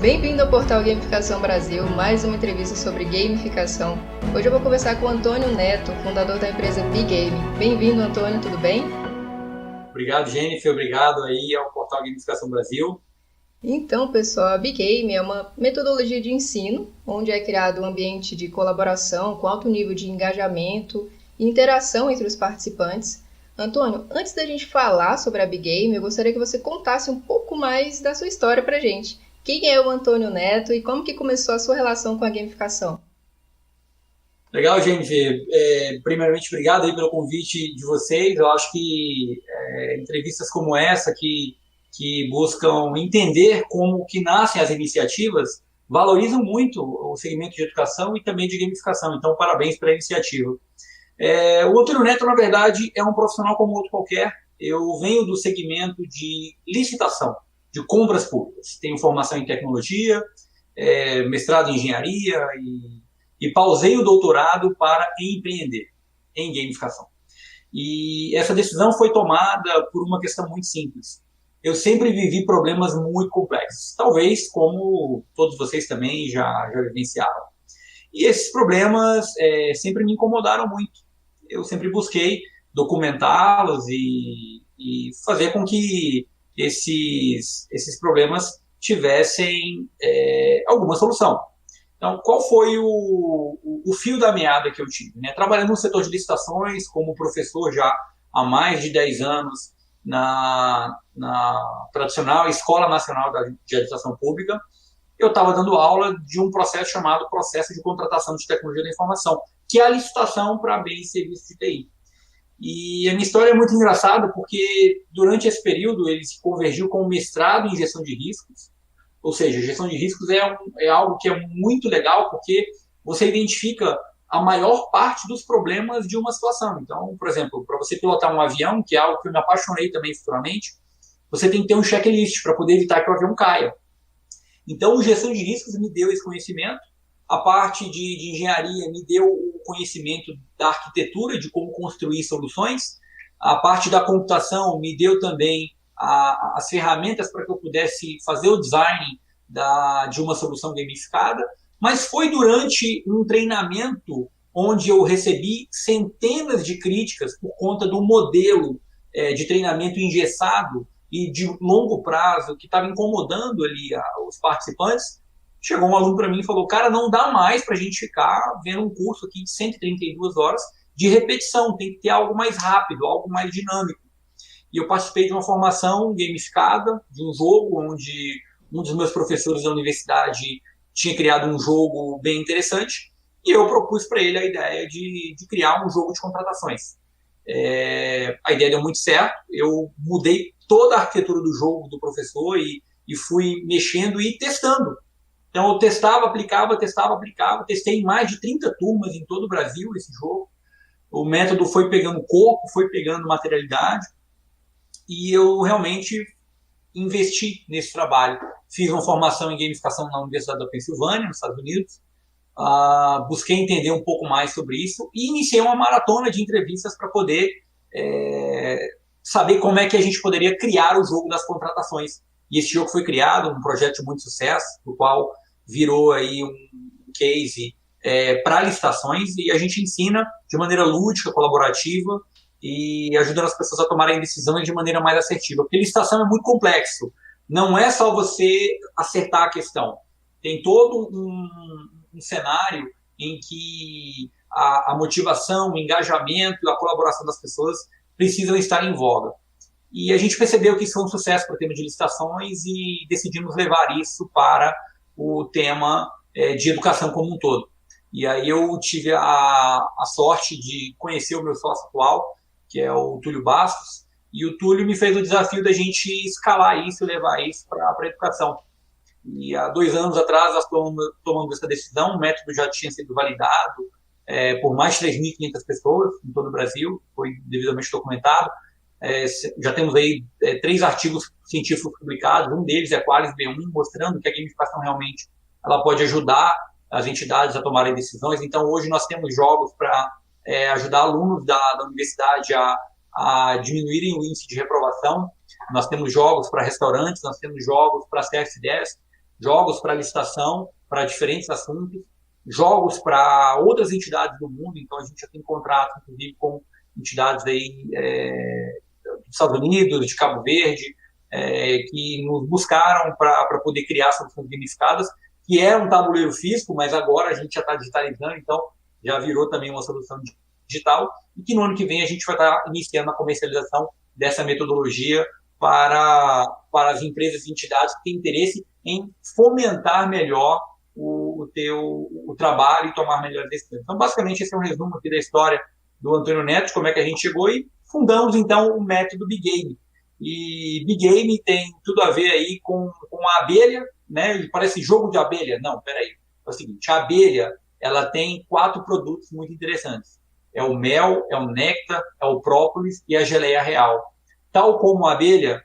Bem-vindo ao portal Gamificação Brasil, mais uma entrevista sobre gamificação. Hoje eu vou conversar com o Antônio Neto, fundador da empresa Bigame. Bem-vindo, Antônio, tudo bem? Obrigado, Jennifer. Obrigado aí ao portal Gamificação Brasil. Então, pessoal, a Bigame é uma metodologia de ensino, onde é criado um ambiente de colaboração com alto nível de engajamento e interação entre os participantes. Antônio, antes da gente falar sobre a Bigame, eu gostaria que você contasse um pouco mais da sua história pra gente. Quem é o Antônio Neto e como que começou a sua relação com a gamificação? Legal, Jennifer. Primeiramente, obrigado aí pelo convite de vocês. Eu acho que entrevistas como essa, que buscam entender como que nascem as iniciativas, valorizam muito o segmento de educação e também de gamificação. Então, parabéns pela iniciativa. O Antônio Neto, na verdade, é um profissional como outro qualquer. Eu venho do segmento de licitação, de compras públicas. Tenho formação em tecnologia, mestrado em engenharia e pausei o doutorado para empreender em gamificação. E essa decisão foi tomada por uma questão muito simples. Eu sempre vivi problemas muito complexos, talvez como todos vocês também já vivenciaram. E esses problemas sempre me incomodaram muito. Eu sempre busquei documentá-los e fazer com que esses problemas tivessem alguma solução. Então, qual foi o fio da meada que eu tive? Né? Trabalhando no setor de licitações, como professor já há mais de 10 anos na tradicional Escola Nacional de Administração Pública, eu estava dando aula de um processo chamado Processo de Contratação de Tecnologia da Informação, que é a licitação para bens e serviços de TI. E a minha história é muito engraçada porque durante esse período ele se convergiu com um mestrado em gestão de riscos, ou seja, gestão de riscos é algo que é muito legal porque você identifica a maior parte dos problemas de uma situação. Então, por exemplo, para você pilotar um avião, que é algo que eu me apaixonei também futuramente, você tem que ter um checklist para poder evitar que o avião caia. Então, gestão de riscos me deu esse conhecimento, a parte de engenharia me deu o conhecimento da arquitetura, de como construir soluções, a parte da computação me deu também as ferramentas para que eu pudesse fazer o design de uma solução gamificada, mas foi durante um treinamento onde eu recebi centenas de críticas por conta do modelo de treinamento engessado e de longo prazo que estava incomodando ali os participantes. Chegou um aluno para mim e falou, cara, não dá mais para a gente ficar vendo um curso aqui de 132 horas de repetição, tem que ter algo mais rápido, algo mais dinâmico. E eu participei de uma formação gamificada, de um jogo onde um dos meus professores da universidade tinha criado um jogo bem interessante e eu propus para ele a ideia de criar um jogo de contratações. A ideia deu muito certo, eu mudei toda a arquitetura do jogo do professor e fui mexendo e testando. Então eu testava, aplicava, testei em mais de 30 turmas em todo o Brasil esse jogo. O método foi pegando corpo, foi pegando materialidade e eu realmente investi nesse trabalho. Fiz uma formação em gamificação na Universidade da Pensilvânia, nos Estados Unidos. Busquei entender um pouco mais sobre isso e iniciei uma maratona de entrevistas para poder saber como é que a gente poderia criar o jogo das contratações. E esse jogo foi criado, um projeto de muito sucesso, o qual virou aí um case para licitações e a gente ensina de maneira lúdica, colaborativa e ajudando as pessoas a tomarem decisões de maneira mais assertiva. Porque licitação é muito complexo. Não é só você acertar a questão. Tem todo um cenário em que a motivação, o engajamento e a colaboração das pessoas precisam estar em voga. E a gente percebeu que isso foi um sucesso para o tema de licitações e decidimos levar isso para o tema de educação como um todo. E aí eu tive a sorte de conhecer o meu sócio atual, que é o Túlio Bastos, e o Túlio me fez o desafio da gente escalar isso e levar isso para a educação. E há 2 anos atrás nós tomamos essa decisão, o método já tinha sido validado por mais de 3.500 pessoas em todo o Brasil, foi devidamente documentado. Já temos aí 3 artigos científicos publicados, um deles é Qualis B1, mostrando que a gamificação realmente ela pode ajudar as entidades a tomarem decisões. Então, hoje nós temos jogos para ajudar alunos da universidade a diminuírem o índice de reprovação. Nós temos jogos para restaurantes, nós temos jogos para CF10. jogos para licitação, para diferentes assuntos, jogos para outras entidades do mundo. Então, a gente já tem contrato, inclusive, com entidades aí, dos Estados Unidos, de Cabo Verde, que nos buscaram para poder criar soluções gamificadas, que é um tabuleiro físico, mas agora a gente já está digitalizando, então já virou também uma solução digital, e que no ano que vem a gente vai estar iniciando a comercialização dessa metodologia para as empresas e entidades que têm interesse em fomentar melhor o trabalho e tomar melhores decisões. Então, basicamente, esse é um resumo aqui da história do Antônio Neto, como é que a gente chegou, e fundamos, então, o método Big Game. E Big Game tem tudo a ver aí com a abelha, né? Parece jogo de abelha. Não, peraí. É o seguinte, a abelha, ela tem 4 produtos muito interessantes. É o mel, é o néctar, é o própolis e a geleia real. Tal como a abelha,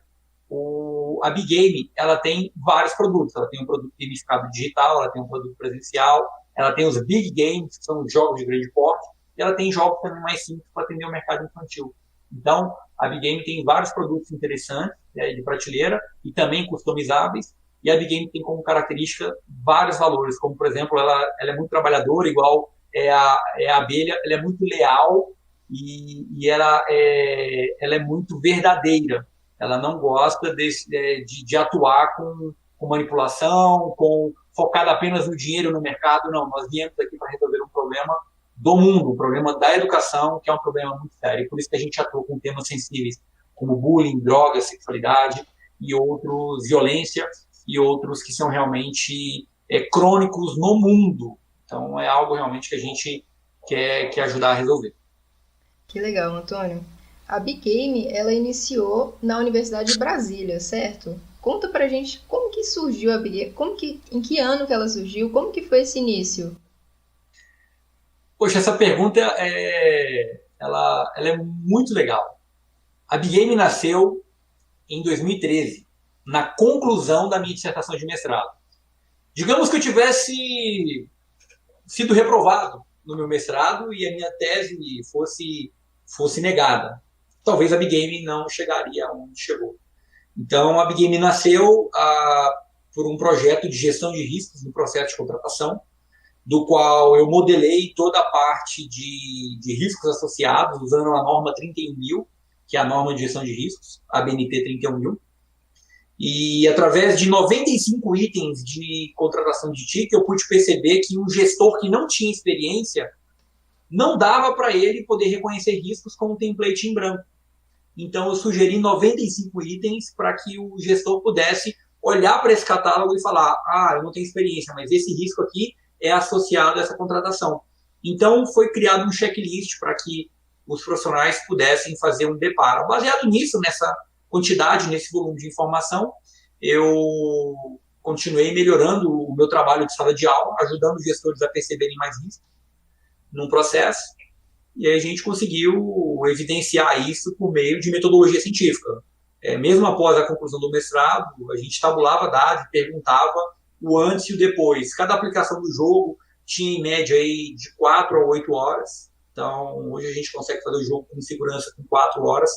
a Big Game, ela tem vários produtos. Ela tem um produto gamificado digital, ela tem um produto presencial, ela tem os Big Games, que são os jogos de grande porte, e ela tem jogos também mais simples para atender o mercado infantil. Então, a Big Game tem vários produtos interessantes, de prateleira, e também customizáveis, e a Big Game tem como característica vários valores, como, por exemplo, ela é muito trabalhadora, igual a abelha, ela é muito leal, e ela é muito verdadeira. Ela não gosta de atuar com manipulação, focada apenas no dinheiro no mercado. Não, nós viemos aqui para resolver um problema do mundo, um problema da educação, que é um problema muito sério. E por isso que a gente atua com temas sensíveis, como bullying, drogas, sexualidade e outros, violência, e outros que são realmente crônicos no mundo. Então, é algo realmente que a gente quer ajudar a resolver. Que legal, Antônio. A Big Game, ela iniciou na Universidade de Brasília, certo? Conta pra gente como que surgiu a Big Game, em que ano que ela surgiu, como que foi esse início? Poxa, essa pergunta ela é muito legal. A Big Game nasceu em 2013, na conclusão da minha dissertação de mestrado. Digamos que eu tivesse sido reprovado no meu mestrado e a minha tese fosse negada. Talvez a Big Game não chegaria onde chegou. Então, a Big Game nasceu por um projeto de gestão de riscos no processo de contratação, do qual eu modelei toda a parte de riscos associados, usando a norma 31.000, que é a norma de gestão de riscos, a BNT 31.000. E através de 95 itens de contratação de TIC, eu pude perceber que um gestor que não tinha experiência não dava para ele poder reconhecer riscos com um template em branco. Então, eu sugeri 95 itens para que o gestor pudesse olhar para esse catálogo e falar: eu não tenho experiência, mas esse risco aqui é associado a essa contratação. Então, foi criado um checklist para que os profissionais pudessem fazer um deparo. Baseado nisso, nessa quantidade, nesse volume de informação, eu continuei melhorando o meu trabalho de sala de aula, ajudando os gestores a perceberem mais risco num processo, e aí a gente conseguiu evidenciar isso por meio de metodologia científica. Mesmo após a conclusão do mestrado, a gente tabulava dados e perguntava o antes e o depois. Cada aplicação do jogo tinha em média aí de 4 a 8 horas, então hoje a gente consegue fazer o jogo com segurança com 4 horas,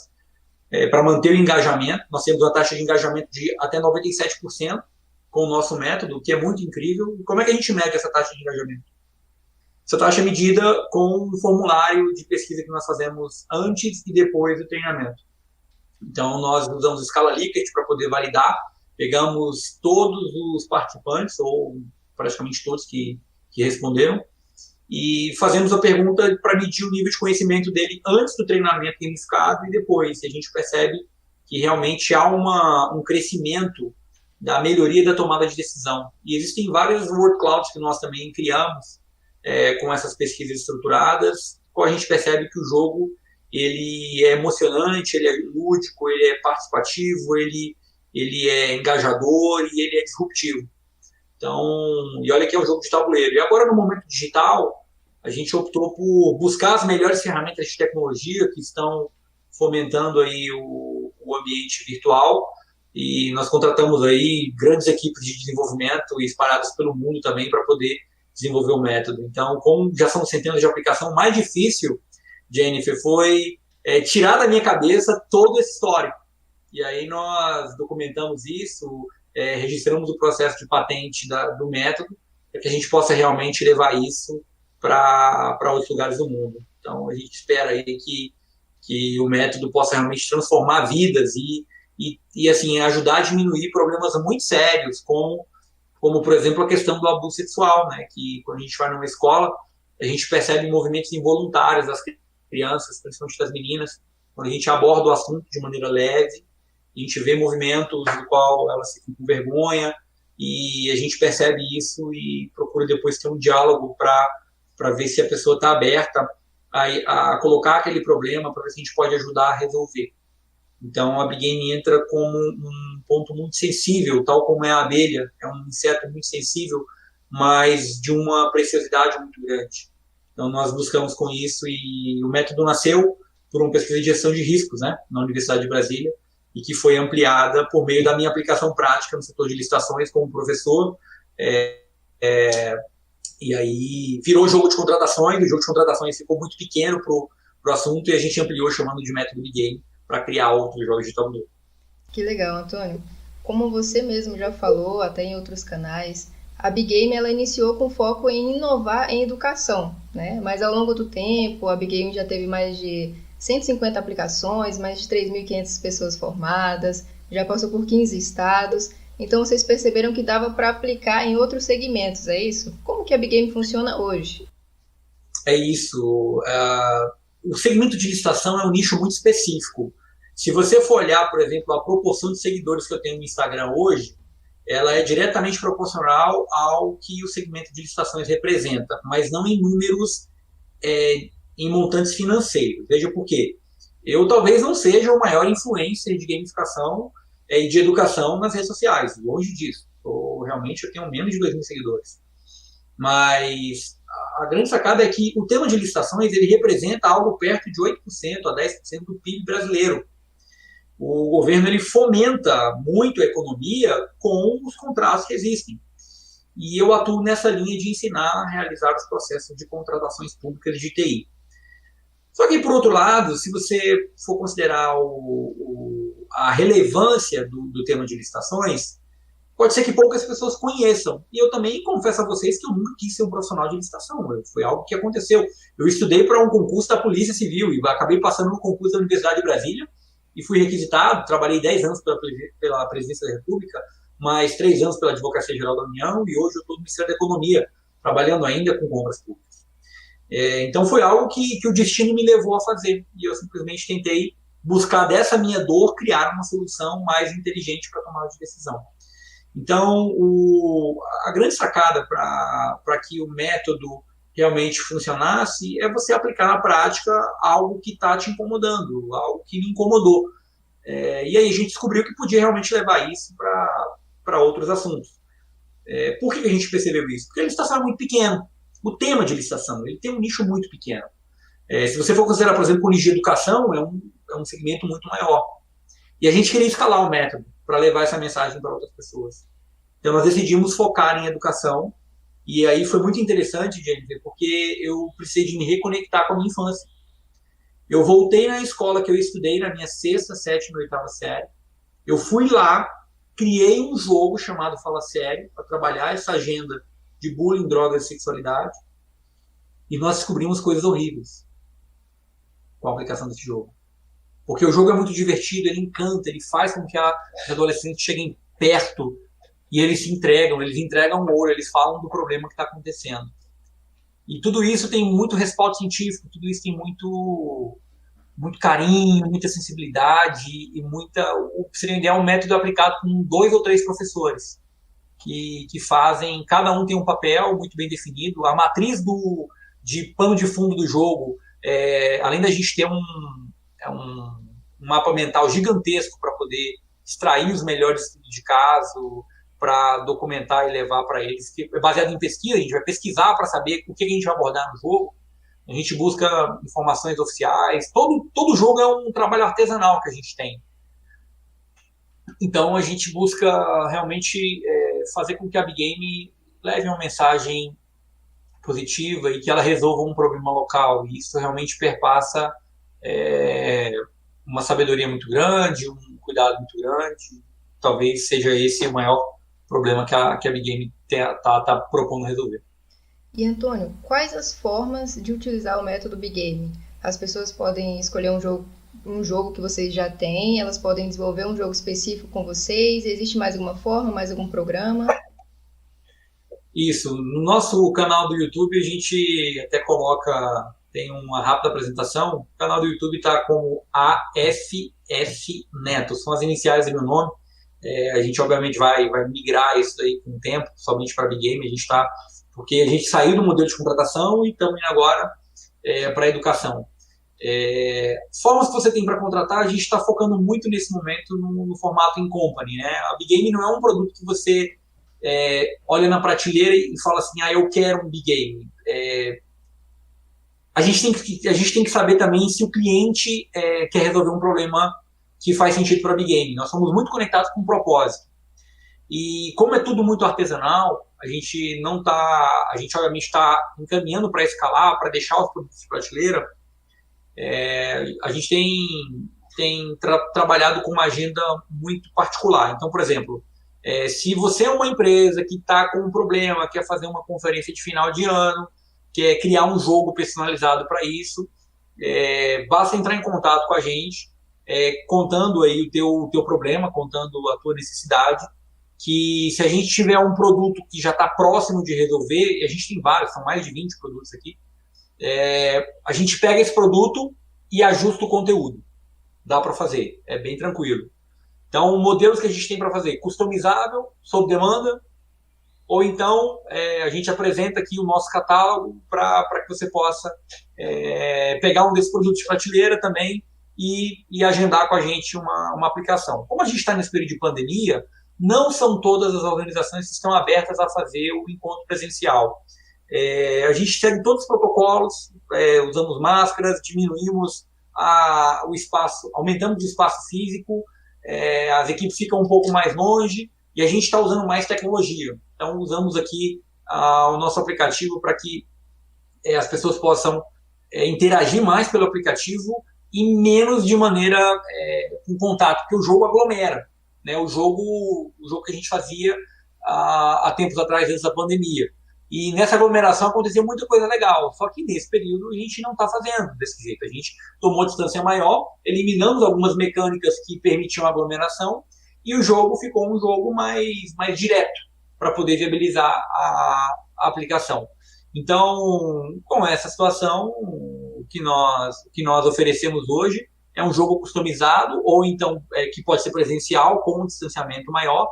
para manter o engajamento. Nós temos uma taxa de engajamento de até 97% com o nosso método, o que é muito incrível. E como é que a gente mede essa taxa de engajamento? Essa taxa é medida com um formulário de pesquisa que nós fazemos antes e depois do treinamento. Então, nós usamos escala Likert para poder validar. Pegamos todos os participantes, ou praticamente todos que responderam, e fazemos a pergunta para medir o nível de conhecimento dele antes do treinamento gamificado e depois. E a gente percebe que realmente há um crescimento da melhoria da tomada de decisão. E existem vários word clouds que nós também criamos com essas pesquisas estruturadas, qual a gente percebe que o jogo ele é emocionante, ele é lúdico, ele é participativo, ele é engajador e ele é disruptivo. Então, e olha que é um jogo de tabuleiro. E agora, no momento digital, a gente optou por buscar as melhores ferramentas de tecnologia que estão fomentando aí o ambiente virtual, e nós contratamos aí grandes equipes de desenvolvimento espalhadas pelo mundo também para poder desenvolver o método. Então, como já são centenas de aplicações, o mais difícil, Jennifer, foi tirar da minha cabeça todo esse histórico. E aí nós documentamos isso, registramos o processo de patente do método, para que a gente possa realmente levar isso para outros lugares do mundo. Então, a gente espera aí que o método possa realmente transformar vidas e assim, ajudar a diminuir problemas muito sérios, como, por exemplo, a questão do abuso sexual, né? Que quando a gente vai numa escola, a gente percebe movimentos involuntários das crianças, principalmente das meninas, quando a gente aborda o assunto de maneira leve, a gente vê movimentos no qual elas ficam com vergonha, e a gente percebe isso e procura depois ter um diálogo para ver se a pessoa está aberta a colocar aquele problema, para ver se a gente pode ajudar a resolver. Então, a Big Game entra como um ponto muito sensível, tal como é a abelha, é um inseto muito sensível, mas de uma preciosidade muito grande. Então, nós buscamos com isso, e o método nasceu por uma pesquisa de gestão de riscos, né, na Universidade de Brasília, e que foi ampliada por meio da minha aplicação prática no setor de licitações como professor, e aí virou jogo de contratações, o jogo de contratações ficou muito pequeno para o assunto, e a gente ampliou chamando de método Big Game, para criar outros jogos de tabuleiro. Que legal, Antônio. Como você mesmo já falou, até em outros canais, a Big Game ela iniciou com foco em inovar em educação, né? Mas ao longo do tempo, a Big Game já teve mais de 150 aplicações, mais de 3.500 pessoas formadas, já passou por 15 estados. Então vocês perceberam que dava para aplicar em outros segmentos, é isso? Como que a Big Game funciona hoje? É isso. O segmento de licitação é um nicho muito específico. Se você for olhar, por exemplo, a proporção de seguidores que eu tenho no Instagram hoje, ela é diretamente proporcional ao que o segmento de licitações representa, mas não em números, em montantes financeiros. Veja por quê. Eu talvez não seja o maior influencer de gamificação e de educação nas redes sociais, longe disso. Realmente eu tenho menos de 2.000 seguidores. Mas a grande sacada é que o tema de licitações ele representa algo perto de 8% a 10% do PIB brasileiro. O governo ele fomenta muito a economia com os contratos que existem. E eu atuo nessa linha de ensinar a realizar os processos de contratações públicas de TI. Só que, por outro lado, se você for considerar a relevância do tema de licitações, pode ser que poucas pessoas conheçam. E eu também confesso a vocês que eu nunca quis ser um profissional de licitação. Foi algo que aconteceu. Eu estudei para um concurso da Polícia Civil e acabei passando no concurso da Universidade de Brasília e fui requisitado. Trabalhei 10 anos pela Presidência da República, mais 3 anos pela Advocacia Geral da União, e hoje eu estou no Ministério da Economia, trabalhando ainda com compras públicas. Então foi algo que o destino me levou a fazer. E eu simplesmente tentei buscar dessa minha dor criar uma solução mais inteligente para tomar de decisão. Então, a grande sacada para que o método realmente funcionasse é você aplicar na prática algo que está te incomodando, algo que me incomodou. E aí a gente descobriu que podia realmente levar isso para outros assuntos. Por que a gente percebeu isso? Porque a licitação é muito pequena. O tema de licitação ele tem um nicho muito pequeno. Se você for considerar, por exemplo, o nicho de educação, é um segmento muito maior. E a gente queria escalar o método para levar essa mensagem para outras pessoas. Então, nós decidimos focar em educação, e aí foi muito interessante, Jennifer, porque eu precisei de me reconectar com a minha infância. Eu voltei na escola que eu estudei na minha 6ª, 7ª e 8ª série, eu fui lá, criei um jogo chamado Fala Sério, para trabalhar essa agenda de bullying, drogas e sexualidade, e nós descobrimos coisas horríveis com a aplicação desse jogo. Porque o jogo é muito divertido, ele encanta, ele faz com que os adolescentes cheguem perto e eles entregam ouro, eles falam do problema que está acontecendo. E tudo isso tem muito respaldo científico, tudo isso tem muito carinho, muita sensibilidade e seria um método aplicado com 2 ou 3 professores que fazem, cada um tem um papel muito bem definido. A matriz de pano de fundo do jogo, além da gente ter um mapa mental gigantesco para poder extrair os melhores estudos de caso, para documentar e levar para eles, que é baseado em pesquisa, a gente vai pesquisar para saber o que a gente vai abordar no jogo, a gente busca informações oficiais, todo jogo é um trabalho artesanal que a gente tem. Então a gente busca realmente fazer com que a Big Game leve uma mensagem positiva e que ela resolva um problema local, e isso realmente perpassa uma sabedoria muito grande, um cuidado muito grande. talvez seja esse o maior problema que a Big Game tá propondo resolver. E Antônio, quais as formas de utilizar o método Big Game? As pessoas podem escolher um jogo que vocês já têm, elas podem desenvolver um jogo específico com vocês, existe mais alguma forma, mais algum programa? Isso, no nosso canal do YouTube a gente até coloca, tem uma rápida apresentação, o canal do YouTube está como AFS Neto, são as iniciais do meu nome. A gente obviamente vai migrar isso daí com o tempo, somente para Big Game, porque a gente saiu do modelo de contratação e estamos indo agora para a educação. Formas que você tem para contratar, a gente está focando muito nesse momento no formato in company, né? A Big Game não é um produto que você olha na prateleira e fala assim, eu quero um Big Game. A gente tem que saber também se o cliente quer resolver um problema que faz sentido para a Big Game. Nós somos muito conectados com o propósito. E como é tudo muito artesanal, a gente obviamente está encaminhando para escalar, para deixar os produtos de prateleira. A gente tem trabalhado com uma agenda muito particular. Então, por exemplo, se você é uma empresa que está com um problema, quer fazer uma conferência de final de ano, quer criar um jogo personalizado para isso, basta entrar em contato com a gente, contando aí o teu problema, contando a tua necessidade, que se a gente tiver um produto que já está próximo de resolver, e a gente tem vários, são mais de 20 produtos aqui, a gente pega esse produto e ajusta o conteúdo. Dá para fazer, é bem tranquilo. Então, modelos que a gente tem para fazer, customizável, sob demanda, ou então a gente apresenta aqui o nosso catálogo para que você possa pegar um desses produtos de prateleira também e agendar com a gente uma aplicação. Como a gente está nesse período de pandemia, não são todas as organizações que estão abertas a fazer o encontro presencial. A gente segue todos os protocolos, usamos máscaras, diminuímos o espaço, aumentamos o espaço físico, as equipes ficam um pouco mais longe e a gente está usando mais tecnologia. Então, usamos aqui o nosso aplicativo para que as pessoas possam interagir mais pelo aplicativo e menos de maneira com contato, porque o jogo aglomera. Né? O jogo que a gente fazia há tempos atrás, antes da pandemia. E nessa aglomeração acontecia muita coisa legal, só que nesse período a gente não está fazendo desse jeito. A gente tomou distância maior, eliminamos algumas mecânicas que permitiam a aglomeração e o jogo ficou um jogo mais direto para poder viabilizar a aplicação. Então, com essa situação, o que nós oferecemos hoje é um jogo customizado, ou então que pode ser presencial, com um distanciamento maior,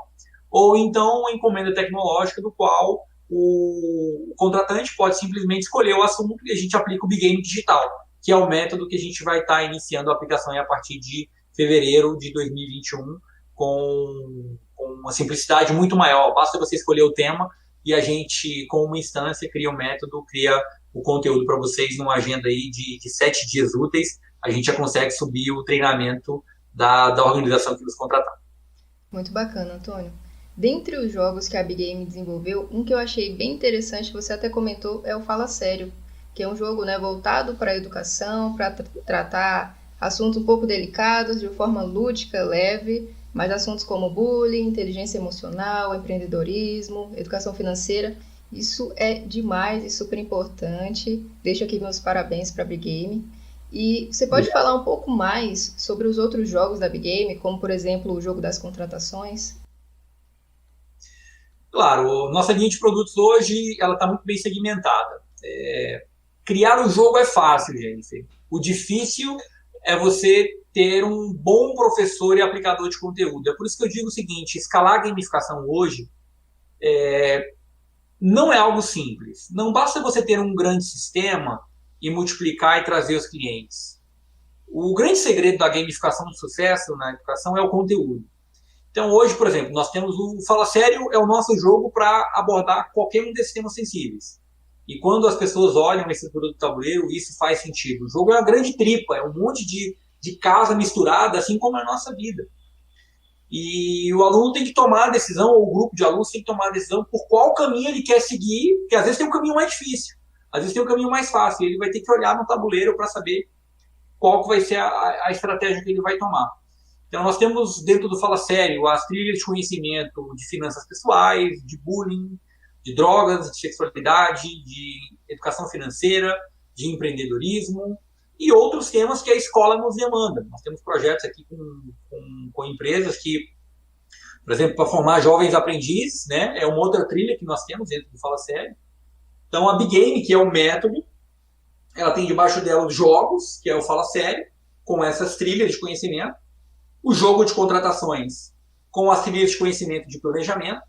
ou então uma encomenda tecnológica do qual o contratante pode simplesmente escolher o assunto e a gente aplica o Big Game digital, que é o método que a gente vai estar iniciando a aplicação a partir de fevereiro de 2021, com uma simplicidade muito maior. Basta você escolher o tema e a gente, com uma instância, cria um método, cria o conteúdo para vocês numa agenda aí de 7 dias úteis. A gente já consegue subir o treinamento da organização que nos contratar. Muito bacana, Antônio. Dentre os jogos que a Big Game desenvolveu, um que eu achei bem interessante, você até comentou, é o Fala Sério, que é um jogo, né, voltado para a educação, para tratar assuntos um pouco delicados, de forma lúdica, leve, mas assuntos como bullying, inteligência emocional, empreendedorismo, educação financeira, isso é demais e super importante. Deixo aqui meus parabéns para a Big Game. E você pode falar um pouco mais sobre os outros jogos da Big Game, como, por exemplo, o jogo das contratações? Claro, nossa linha de produtos hoje ela está muito bem segmentada. Criar um jogo é fácil, gente. O difícil é você ter um bom professor e aplicador de conteúdo. É por isso que eu digo o seguinte, escalar a gamificação hoje não é algo simples. Não basta você ter um grande sistema e multiplicar e trazer os clientes. O grande segredo da gamificação do sucesso na educação é o conteúdo. Então, hoje, por exemplo, nós temos o Fala Sério, é o nosso jogo para abordar qualquer um desses temas sensíveis. E quando as pessoas olham esse produto do tabuleiro, isso faz sentido. O jogo é uma grande tripa, é um monte de casa misturada, assim como é a nossa vida. E o aluno tem que tomar a decisão, ou o grupo de alunos tem que tomar a decisão por qual caminho ele quer seguir, porque às vezes tem um caminho mais difícil, às vezes tem um caminho mais fácil, e ele vai ter que olhar no tabuleiro para saber qual que vai ser a estratégia que ele vai tomar. Então, nós temos dentro do Fala Sério as trilhas de conhecimento de finanças pessoais, de bullying, de drogas, de sexualidade, de educação financeira, de empreendedorismo e outros temas que a escola nos demanda. Nós temos projetos aqui com empresas que, por exemplo, para formar jovens aprendizes, né, é uma outra trilha que nós temos dentro do Fala Sério. Então, a Big Game, que é o método, ela tem debaixo dela os jogos, que é o Fala Sério, com essas trilhas de conhecimento, o jogo de contratações com as trilhas de conhecimento de planejamento,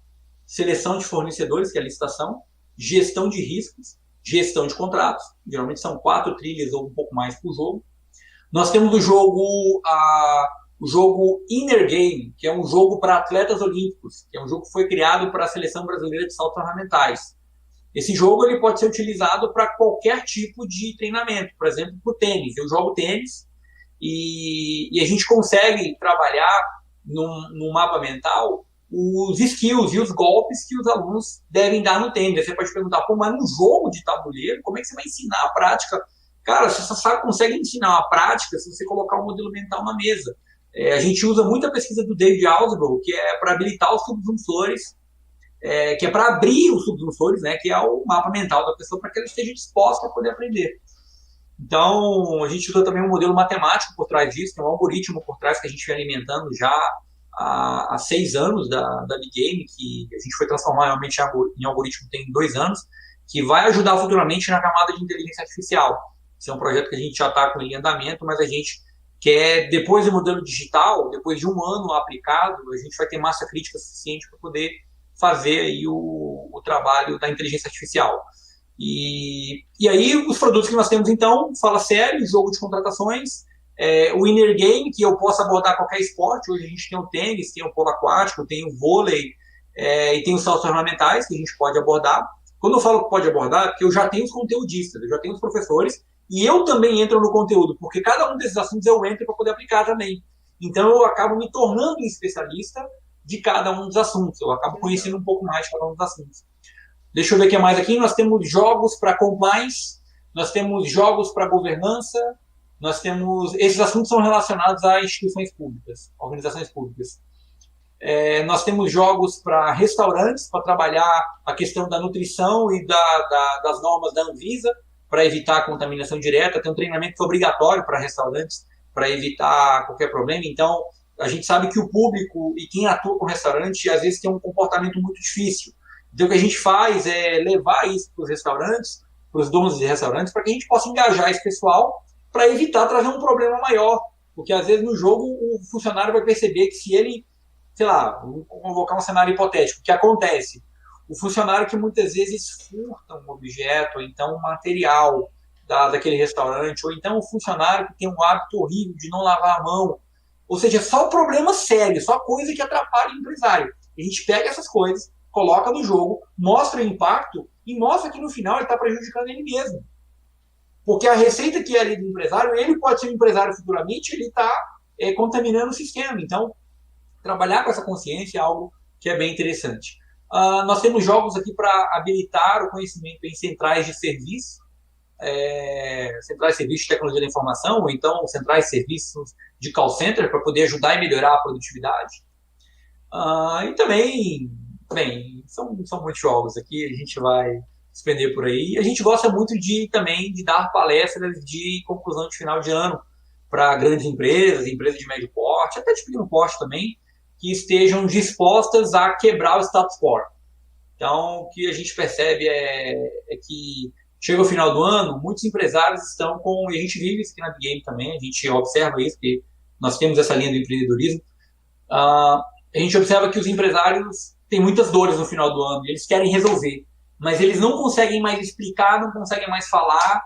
seleção de fornecedores, que é a licitação, gestão de riscos, gestão de contratos, geralmente são 4 trilhas ou um pouco mais por jogo. Nós temos o jogo Inner Game, que é um jogo para atletas olímpicos, que é um jogo que foi criado para a Seleção Brasileira de Saltos Ornamentais. Esse jogo ele pode ser utilizado para qualquer tipo de treinamento, por exemplo, para o tênis. Eu jogo tênis e a gente consegue trabalhar num mapa mental os skills e os golpes que os alunos devem dar no tênis. Você pode perguntar, pô, mas num jogo de tabuleiro, como é que você vai ensinar a prática? Cara, você só consegue ensinar a prática se você colocar um modelo mental na mesa. A gente usa muito a pesquisa do David Ausubel, que é para habilitar os subjunctores, que é para abrir os subjunctores, né, que é o mapa mental da pessoa, para que ela esteja disposta a poder aprender. Então, a gente usa também um modelo matemático por trás disso, tem um algoritmo por trás que a gente vem alimentando já há 6 anos da Big Game, que a gente foi transformar realmente em algoritmo tem 2 anos, que vai ajudar futuramente na camada de inteligência artificial. Esse é um projeto que a gente já está com ele em andamento, mas a gente quer, depois do modelo digital, depois de 1 ano aplicado, a gente vai ter massa crítica suficiente para poder fazer aí o trabalho da inteligência artificial. E aí, os produtos que nós temos, então, Fala Sério, jogo de contratações, o Inner Game, que eu posso abordar qualquer esporte. Hoje a gente tem o tênis, tem o polo aquático, tem o vôlei, e tem os saltos ornamentais, que a gente pode abordar. Quando eu falo que pode abordar, é porque eu já tenho os conteudistas, eu já tenho os professores, e eu também entro no conteúdo, porque cada um desses assuntos eu entro para poder aplicar também. Então, eu acabo me tornando um especialista de cada um dos assuntos. Eu acabo conhecendo um pouco mais de cada um dos assuntos. Deixa eu ver o que mais aqui. Nós temos jogos para compliance, nós temos jogos para governança, nós temos... Esses assuntos são relacionados a instituições públicas, organizações públicas. Nós temos jogos para restaurantes, para trabalhar a questão da nutrição e das normas da Anvisa, para evitar a contaminação direta. Tem um treinamento obrigatório para restaurantes, para evitar qualquer problema. Então, a gente sabe que o público e quem atua com restaurante, às vezes, tem um comportamento muito difícil. Então, o que a gente faz é levar isso para os restaurantes, para os donos de restaurantes, para que a gente possa engajar esse pessoal para evitar trazer um problema maior. Porque, às vezes, no jogo, o funcionário vai perceber que se ele, sei lá, vou convocar um cenário hipotético, que acontece, o funcionário que muitas vezes furta um objeto, ou então um material daquele restaurante, ou então o funcionário que tem um hábito horrível de não lavar a mão, ou seja, só problema sério, só coisa que atrapalha o empresário. A gente pega essas coisas, coloca no jogo, mostra o impacto e mostra que no final ele está prejudicando ele mesmo. Porque a receita que é ali do empresário, ele pode ser um empresário futuramente, ele está contaminando o sistema. Então, trabalhar com essa consciência é algo que é bem interessante. Nós temos jogos aqui para habilitar o conhecimento em centrais de serviço, centrais de serviço de tecnologia da informação, ou então centrais de serviços de call center, para poder ajudar e melhorar a produtividade. E também, bem, são muitos jogos aqui, a gente vai expender por aí. A gente gosta muito também de dar palestras de conclusão de final de ano para grandes empresas, empresas de médio porte, até de pequeno porte também, que estejam dispostas a quebrar o status quo. Então, o que a gente percebe é que chega o final do ano, muitos empresários estão e a gente vive isso aqui na Big Game também, a gente observa isso, porque nós temos essa linha do empreendedorismo. A gente observa que os empresários têm muitas dores no final do ano, eles querem resolver, mas eles não conseguem mais explicar, não conseguem mais falar.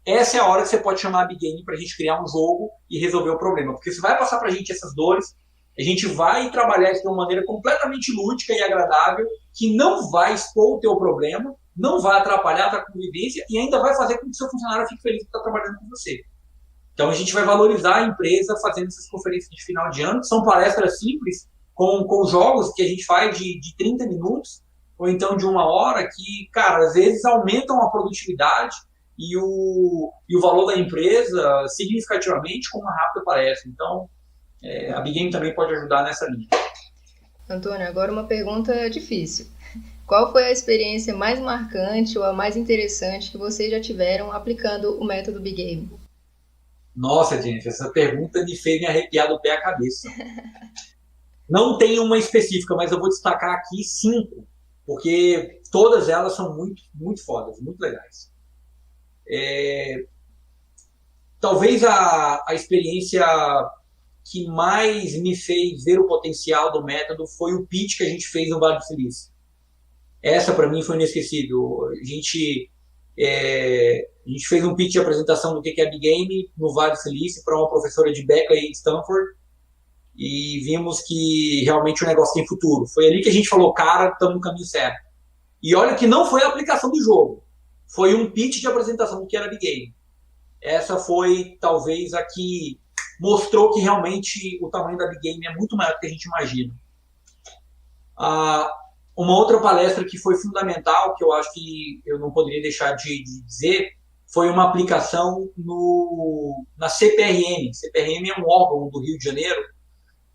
Essa é a hora que você pode chamar a Big Game para a gente criar um jogo e resolver o problema, porque você vai passar para a gente essas dores, a gente vai trabalhar isso de uma maneira completamente lúdica e agradável, que não vai expor o teu problema, não vai atrapalhar a tua convivência e ainda vai fazer com que o seu funcionário fique feliz de estar trabalhando com você. Então, a gente vai valorizar a empresa fazendo essas conferências de final de ano, que são palestras simples, com jogos que a gente faz de 30 minutos, ou então de 1 hora, que, cara, às vezes aumentam a produtividade e o valor da empresa significativamente com uma rápida palestra. Então, A Big Game também pode ajudar nessa linha. Antônio, agora uma pergunta difícil. Qual foi a experiência mais marcante ou a mais interessante que vocês já tiveram aplicando o método Big Game? Nossa, gente, essa pergunta me fez me arrepiar do pé à cabeça. Não tem uma específica, mas eu vou destacar aqui 5, porque todas elas são muito, muito fodas, muito legais. Talvez a experiência que mais me fez ver o potencial do método foi o pitch que a gente fez no Vale do Silício. Essa, para mim, foi inesquecível. A gente fez um pitch de apresentação do que é Big Game no Vale do Silício para uma professora de Berkeley e Stanford, e vimos que realmente o negócio tem futuro. Foi ali que a gente falou, cara, estamos no caminho certo. E olha que não foi a aplicação do jogo, foi um pitch de apresentação do que era Big Game. Essa foi, talvez, a que mostrou que realmente o tamanho da Big Game é muito maior do que a gente imagina. Uma outra palestra que foi fundamental, que eu acho que eu não poderia deixar de dizer, foi uma aplicação na CPRM. CPRM é um órgão do Rio de Janeiro,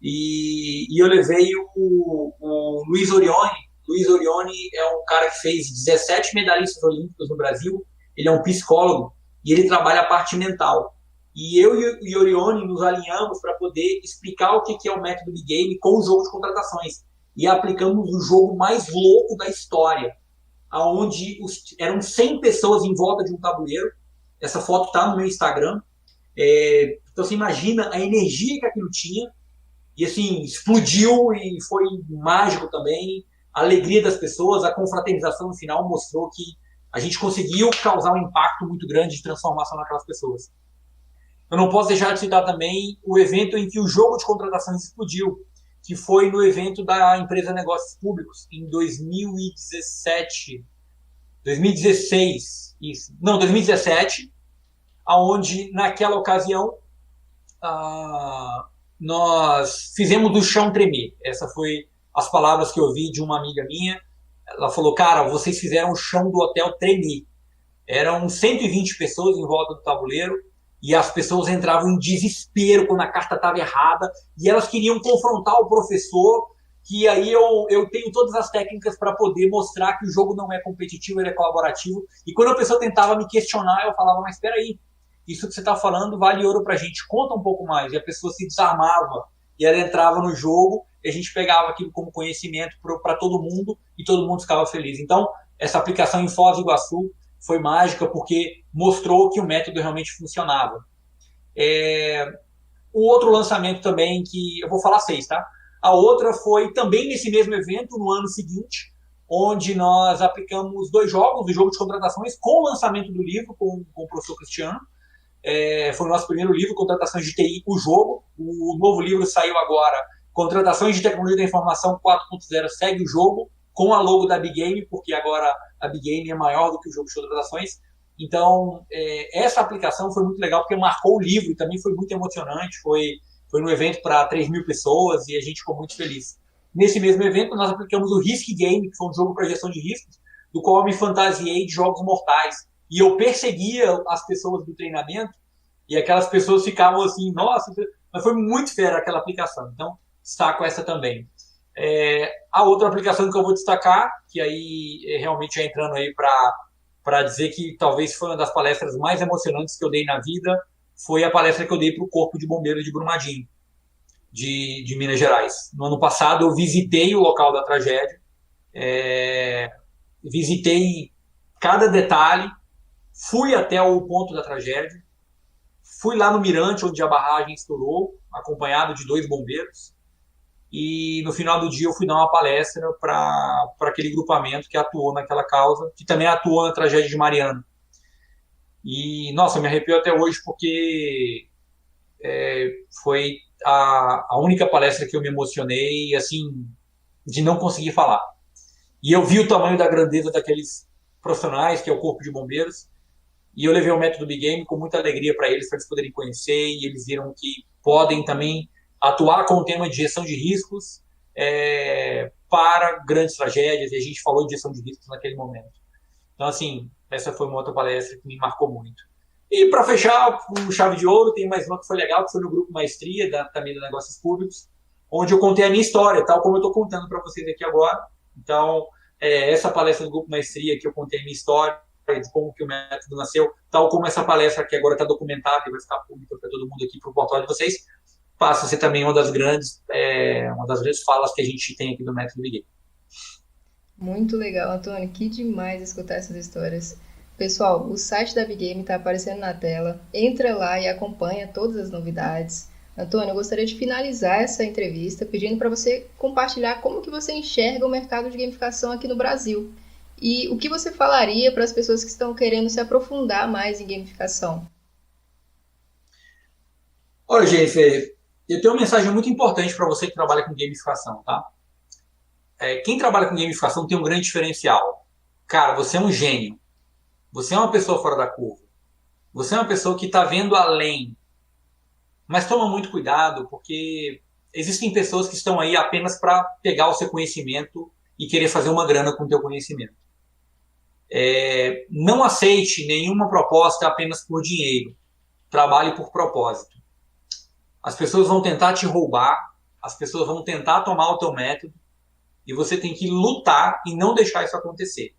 e eu levei o Luiz Orione. Luiz Orione é um cara que fez 17 medalhistas olímpicos no Brasil, ele é um psicólogo, e ele trabalha a parte mental. E eu e o Orione nos alinhamos para poder explicar o que é o método Big Game com o jogo de contratações. E aplicamos o jogo mais louco da história, onde eram 100 pessoas em volta de um tabuleiro. Essa foto está no meu Instagram. Então você imagina a energia que aquilo tinha. E assim, explodiu e foi mágico também. A alegria das pessoas, a confraternização no final mostrou que a gente conseguiu causar um impacto muito grande de transformação naquelas pessoas. Eu não posso deixar de citar também o evento em que o jogo de contratações explodiu, que foi no evento da empresa Negócios Públicos, em 2017, 2017, onde naquela ocasião nós fizemos do chão tremer. Essa foi as palavras que eu ouvi de uma amiga minha. Ela falou, cara, vocês fizeram o chão do hotel tremer. Eram 120 pessoas em volta do tabuleiro, e as pessoas entravam em desespero quando a carta estava errada, e elas queriam confrontar o professor, que aí eu tenho todas as técnicas para poder mostrar que o jogo não é competitivo, ele é colaborativo. E quando a pessoa tentava me questionar, eu falava, mas espera aí, isso que você está falando vale ouro para a gente, conta um pouco mais. E a pessoa se desarmava, e ela entrava no jogo, e a gente pegava aquilo como conhecimento para todo mundo, e todo mundo ficava feliz. Então, essa aplicação em Foz do Iguaçu foi mágica, porque mostrou que o método realmente funcionava. O outro lançamento também, que eu vou falar 6, tá? A outra foi também nesse mesmo evento, no ano seguinte, onde nós aplicamos 2 jogos, o jogo de contratações, com o lançamento do livro, com o professor Cristiano. Foi o nosso primeiro livro, Contratações de TI, o jogo. O novo livro saiu agora, Contratações de Tecnologia da Informação 4.0, segue o jogo, com a logo da Big Game, porque agora a Big Game é maior do que o jogo de contratações. Então, essa aplicação foi muito legal, porque marcou o livro e também foi muito emocionante. Foi no evento para 3.000 pessoas e a gente ficou muito feliz. Nesse mesmo evento, nós aplicamos o Risk Game, que foi um jogo para gestão de riscos, do qual eu me fantasiei de jogos mortais. E eu perseguia as pessoas do treinamento, e aquelas pessoas ficavam assim, nossa, mas foi muito fera aquela aplicação. Então, destaco essa também. A outra aplicação que eu vou destacar, que aí realmente entrando aí para dizer que talvez foi uma das palestras mais emocionantes que eu dei na vida, foi a palestra que eu dei para o Corpo de Bombeiros de Brumadinho, de Minas Gerais. No ano passado eu visitei o local da tragédia, visitei cada detalhe, fui até o ponto da tragédia, fui lá no mirante onde a barragem estourou, acompanhado de 2 bombeiros, e no final do dia eu fui dar uma palestra para aquele grupamento que atuou naquela causa, que também atuou na tragédia de Mariana. E, nossa, eu me arrepio até hoje porque foi a única palestra que eu me emocionei, assim, de não conseguir falar. E eu vi o tamanho da grandeza daqueles profissionais, que é o Corpo de Bombeiros, e eu levei o método Big Game com muita alegria para eles poderem conhecer, e eles viram que podem também atuar com o tema de gestão de riscos para grandes tragédias, e a gente falou de gestão de riscos naquele momento. Então, assim, essa foi uma outra palestra que me marcou muito. E para fechar, com chave de ouro, tem mais uma que foi legal, que foi no grupo Maestria, também da Negócios Públicos, onde eu contei a minha história, tal como eu estou contando para vocês aqui agora. Então, essa palestra do grupo Maestria, que eu contei a minha história, de como que o método nasceu, tal como essa palestra que agora está documentada e vai ficar pública para todo mundo aqui, para o portal de vocês, passa a ser também uma das grandes falas que a gente tem aqui do método Big Game. Muito legal, Antônio. Que demais escutar essas histórias. Pessoal, o site da Big Game está aparecendo na tela. Entra lá e acompanha todas as novidades. Antônio, eu gostaria de finalizar essa entrevista pedindo para você compartilhar como que você enxerga o mercado de gamificação aqui no Brasil. E o que você falaria para as pessoas que estão querendo se aprofundar mais em gamificação? Olha, Jennifer, eu tenho uma mensagem muito importante para você que trabalha com gamificação, tá? Quem trabalha com gamificação tem um grande diferencial. Cara, você é um gênio. Você é uma pessoa fora da curva. Você é uma pessoa que está vendo além. Mas toma muito cuidado, porque existem pessoas que estão aí apenas para pegar o seu conhecimento e querer fazer uma grana com o teu conhecimento. Não aceite nenhuma proposta apenas por dinheiro. Trabalhe por propósito. As pessoas vão tentar te roubar, as pessoas vão tentar tomar o teu método, e você tem que lutar e não deixar isso acontecer.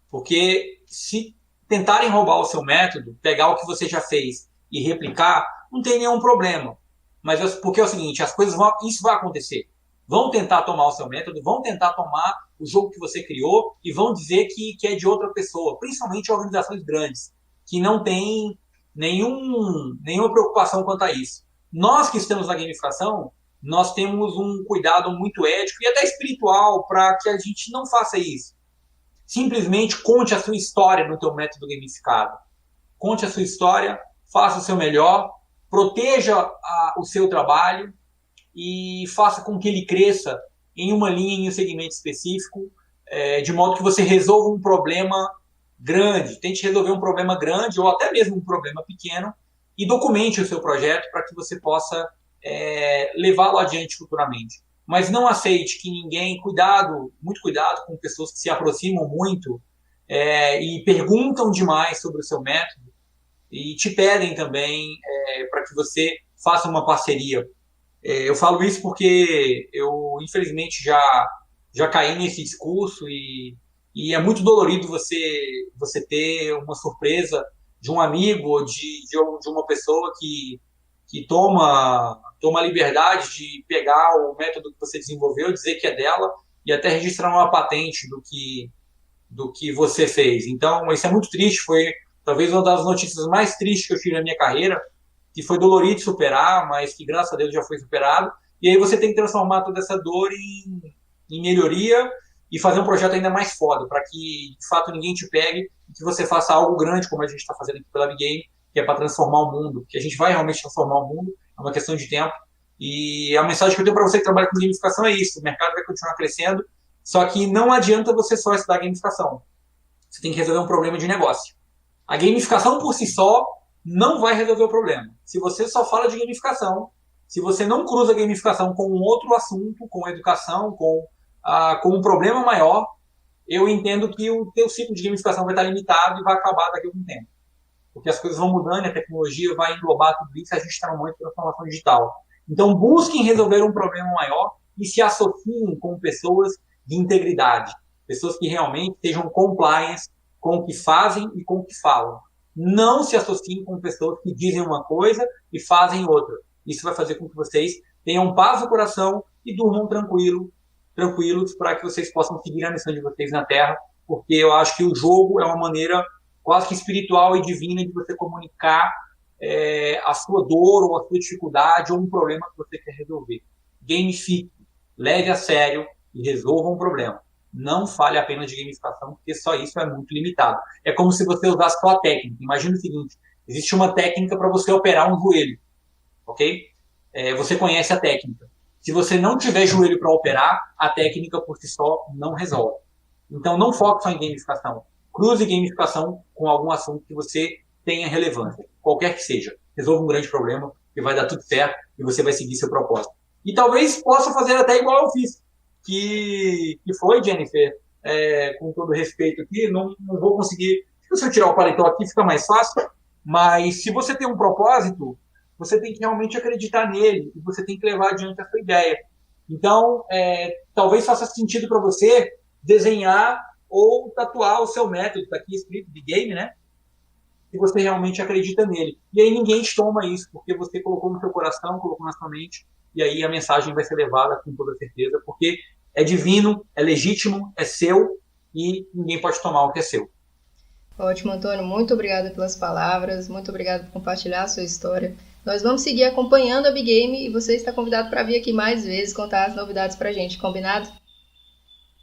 Porque se tentarem roubar o seu método, pegar o que você já fez e replicar, não tem nenhum problema. Mas porque é o seguinte, isso vai acontecer. Vão tentar tomar o seu método, vão tentar tomar o jogo que você criou e vão dizer que é de outra pessoa, principalmente organizações grandes, que não têm nenhuma preocupação quanto a isso. Nós que estamos na gamificação, nós temos um cuidado muito ético e até espiritual para que a gente não faça isso. Simplesmente conte a sua história no teu método gamificado. Conte a sua história, faça o seu melhor, proteja o seu trabalho e faça com que ele cresça em uma linha, em um segmento específico, de modo que você resolva um problema grande. Tente resolver um problema grande ou até mesmo um problema pequeno e documente o seu projeto para que você possa levá-lo adiante futuramente. Mas não aceite que ninguém, muito cuidado com pessoas que se aproximam muito e perguntam demais sobre o seu método e te pedem também para que você faça uma parceria. Eu falo isso porque eu, infelizmente, já caí nesse discurso e é muito dolorido você ter uma surpresa de um amigo ou de uma pessoa que toma a liberdade de pegar o método que você desenvolveu, dizer que é dela e até registrar uma patente do que você fez. Então, isso é muito triste, foi talvez uma das notícias mais tristes que eu tive na minha carreira, que foi dolorido superar, mas que graças a Deus já foi superado. E aí você tem que transformar toda essa dor em melhoria e fazer um projeto ainda mais foda, para que de fato ninguém te pegue e que você faça algo grande, como a gente está fazendo aqui pela Big Game, que é para transformar o mundo, que a gente vai realmente transformar o mundo, é uma questão de tempo. E a mensagem que eu tenho para você que trabalha com gamificação é isso: o mercado vai continuar crescendo, só que não adianta você só estudar gamificação. Você tem que resolver um problema de negócio. A gamificação por si só não vai resolver o problema. Se você só fala de gamificação, se você não cruza a gamificação com um outro assunto, com educação, com um problema maior, eu entendo que o teu ciclo de gamificação vai estar limitado e vai acabar daqui a algum tempo. Porque as coisas vão mudando, a tecnologia vai englobar tudo isso, a gente está num momento de transformação digital. Então, busquem resolver um problema maior e se associem com pessoas de integridade, pessoas que realmente sejam compliance com o que fazem e com o que falam. Não se associem com pessoas que dizem uma coisa e fazem outra. Isso vai fazer com que vocês tenham paz no coração e durmam tranquilos para que vocês possam seguir a missão de vocês na Terra, porque eu acho que o jogo é uma maneira quase que espiritual e divina de você comunicar a sua dor ou a sua dificuldade ou um problema que você quer resolver. Gamifique, leve a sério e resolva um problema. Não fale apenas de gamificação, porque só isso é muito limitado. É como se você usasse só a técnica. Imagina o seguinte: existe uma técnica para você operar um joelho, ok? Você conhece a técnica. Se você não tiver joelho para operar, a técnica por si só não resolve. Então, não foque só em gamificação. Cruze gamificação com algum assunto que você tenha relevância, qualquer que seja. Resolva um grande problema e vai dar tudo certo e você vai seguir seu propósito. E talvez possa fazer até igual eu fiz, que foi, Jennifer, com todo respeito aqui, não vou conseguir. Se eu tirar o paletó aqui, fica mais fácil. Mas se você tem um propósito, você tem que realmente acreditar nele e você tem que levar adiante a sua ideia. Então, talvez faça sentido para você desenhar ou tatuar o seu método, está aqui escrito, de game, né? Se você realmente acredita nele. E aí ninguém toma isso, porque você colocou no seu coração, colocou na sua mente, e aí a mensagem vai ser levada com toda certeza, porque é divino, é legítimo, é seu, e ninguém pode tomar o que é seu. Ótimo, Antônio. Muito obrigada pelas palavras, muito obrigada por compartilhar a sua história. Nós vamos seguir acompanhando a Big Game e você está convidado para vir aqui mais vezes contar as novidades para a gente, combinado?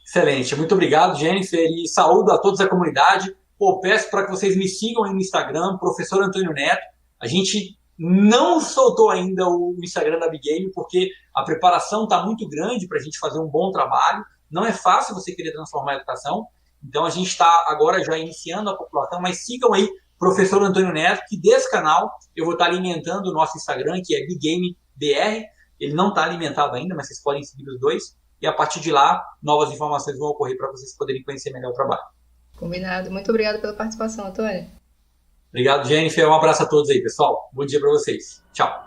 Excelente. Muito obrigado, Jennifer, e saúdo a todos da comunidade. Pô, peço para que vocês me sigam aí no Instagram, Professor Antônio Neto. A gente não soltou ainda o Instagram da Big Game, porque a preparação está muito grande para a gente fazer um bom trabalho. Não é fácil você querer transformar a educação. Então, a gente está agora já iniciando a população, mas sigam aí Professor Antônio Neto, que desse canal eu vou estar alimentando o nosso Instagram, que é Big Game BR. Ele não está alimentado ainda, mas vocês podem seguir os dois. E a partir de lá, novas informações vão ocorrer para vocês poderem conhecer melhor o trabalho. Combinado. Muito obrigada pela participação, Antônio. Obrigado, Jennifer. Um abraço a todos aí, pessoal. Bom dia para vocês. Tchau.